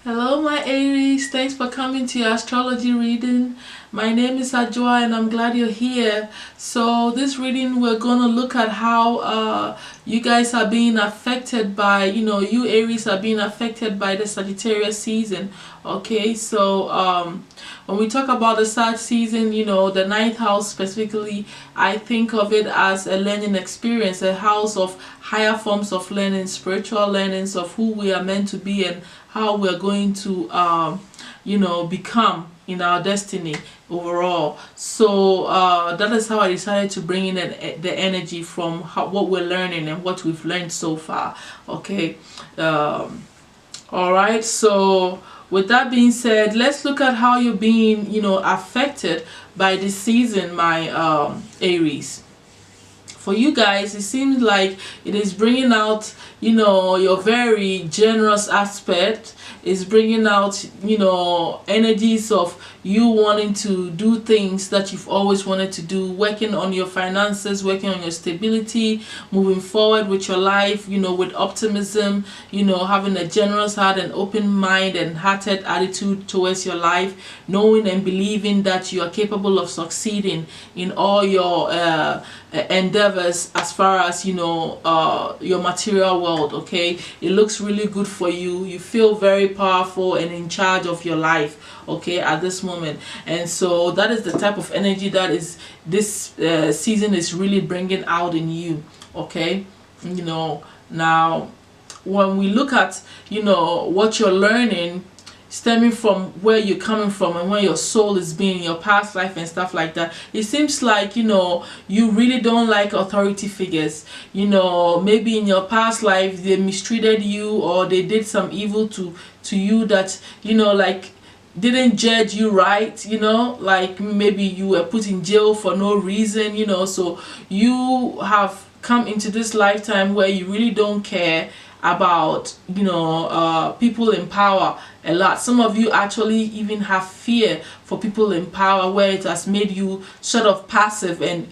Hello my Aries, thanks for coming to your astrology reading. My name is Ajwa and I'm glad you're here. So this reading we're going to look at how you guys are being affected by, you Aries are being affected by the Sagittarius season. Okay, so when we talk about the Sag season, the ninth house specifically, I think of it as a learning experience, a house of higher forms of learning, spiritual learnings of who we are meant to be and how we're going to become in our destiny overall. So that is how I decided to bring in the energy from what we're learning and what we've learned so far. Okay, all right, so with that being said, let's look at how you're being affected by this season, my Aries. For you guys, it seems like it is bringing out your very generous aspect. Is bringing out energies of you wanting to do things that you've always wanted to do, working on your finances, working on your stability, moving forward with your life, with optimism, having a generous heart and open mind and hearted attitude towards your life, knowing and believing that you are capable of succeeding in all your endeavors as far as your material world. Okay, it looks really good for you. You feel very powerful and in charge of your life, okay, at this moment. And so that is the type of energy that is this season is really bringing out in you. Okay, now when we look at what you're learning, stemming from where you're coming from and where your soul is being, your past life and stuff like that, it seems like you really don't like authority figures. Maybe in your past life they mistreated you or they did some evil to you that like didn't judge you right, like maybe you were put in jail for no reason, so you have come into this lifetime where you really don't care about people in power a lot. Some of you actually even have fear for people in power, where it has made you sort of passive and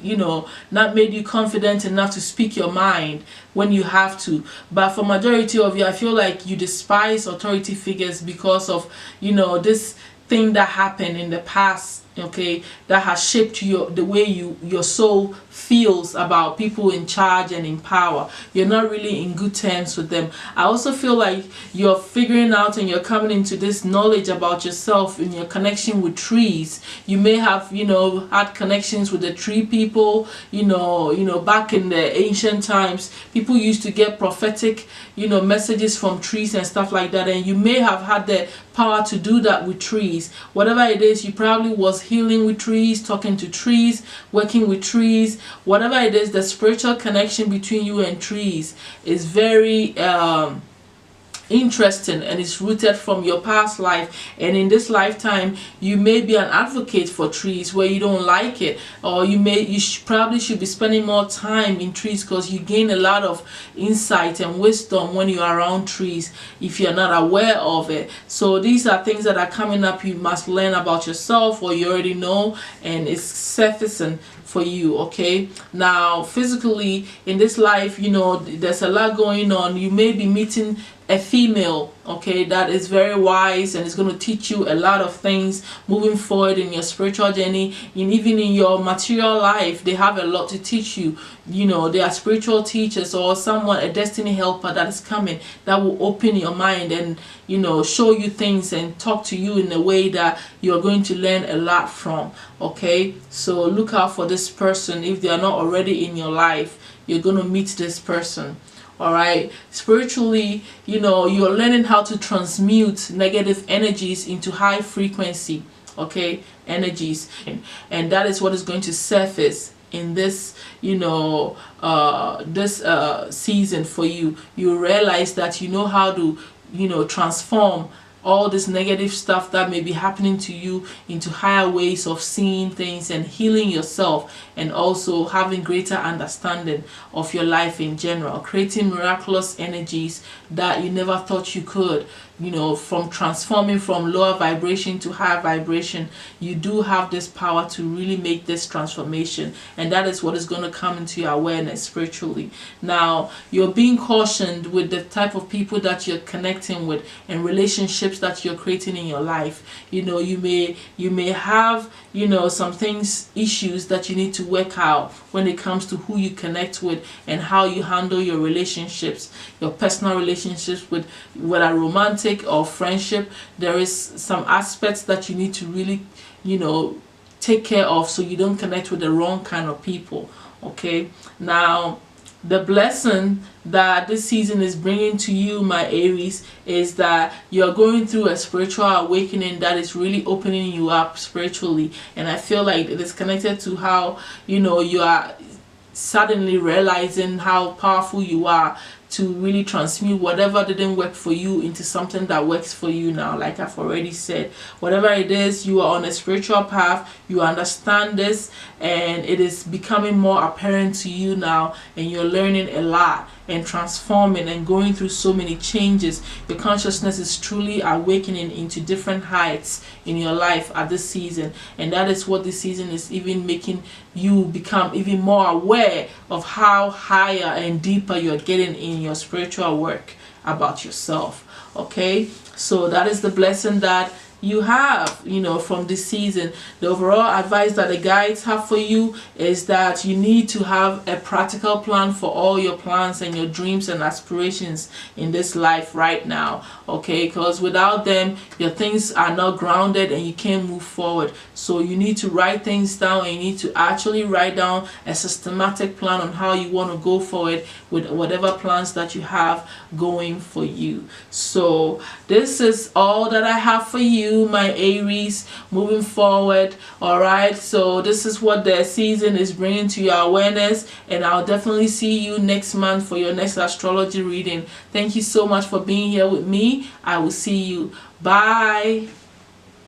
not made you confident enough to speak your mind when you have to. But for majority of you, I feel like you despise authority figures because of this thing that happened in the past, okay, that has shaped the way your soul feels about people in charge and in power. You're not really in good terms with them. I also feel like you're figuring out and you're coming into this knowledge about yourself in your connection with trees. You may have had connections with the tree people. Back in the ancient times, people used to get prophetic messages from trees and stuff like that, and you may have had the power to do that with trees. Whatever it is, you probably was healing with trees, talking to trees, working with trees. Whatever it is, the spiritual connection between you and trees is very interesting, and it's rooted from your past life. And in this lifetime, you may be an advocate for trees where you don't like it, or you probably should be spending more time in trees because you gain a lot of insight and wisdom when you're around trees if you're not aware of it. So these are things that are coming up. You must learn about yourself, or you already know, and it's surfacing for you. Okay, now physically in this life, there's a lot going on. You may be meeting a female, okay, that is very wise and is going to teach you a lot of things moving forward in your spiritual journey, and even in your material life. They have a lot to teach you. They are spiritual teachers or someone, a destiny helper that is coming, that will open your mind and show you things and talk to you in a way that you're going to learn a lot from. Okay, so look out for this person. If they are not already in your life, you're going to meet this person. All right, spiritually, you're learning how to transmute negative energies into high frequency, okay, energies, and that is what is going to surface in this season for you. You realize that you know how to transform all this negative stuff that may be happening to you into higher ways of seeing things and healing yourself, and also having greater understanding of your life in general, creating miraculous energies that you never thought you could from transforming from lower vibration to higher vibration. You do have this power to really make this transformation, and that is what is going to come into your awareness spiritually. Now, you're being cautioned with the type of people that you're connecting with and relationships that you're creating in your life. You may have some things, issues that you need to work out when it comes to who you connect with and how you handle your relationships, your personal relationships, with whether romantic or friendship. There is some aspects that you need to really take care of, so you don't connect with the wrong kind of people. Okay, now the blessing that this season is bringing to you, my Aries, is that you're going through a spiritual awakening that is really opening you up spiritually. And I feel like it is connected to how you are suddenly realizing how powerful you are to really transmute whatever didn't work for you into something that works for you now. Like I've already said, whatever it is, you are on a spiritual path, you understand this, and it is becoming more apparent to you now, and you're learning a lot and transforming and going through so many changes. Your consciousness is truly awakening into different heights in your life at this season, and that is what this season is even making you become even more aware of how higher and deeper you're getting in your spiritual work about yourself. Okay, so that is the blessing that you have from this season. The overall advice that the guides have for you is that you need to have a practical plan for all your plans and your dreams and aspirations in this life right now. Okay, because without them, your things are not grounded and you can't move forward. So you need to write things down, and you need to actually write down a systematic plan on how you want to go forward with whatever plans that you have going for you. So this is all that I have for you, my Aries, moving forward. All right, so this is what the season is bringing to your awareness, and I'll definitely see you next month for your next astrology reading. Thank you so much for being here with me. I will see you. Bye.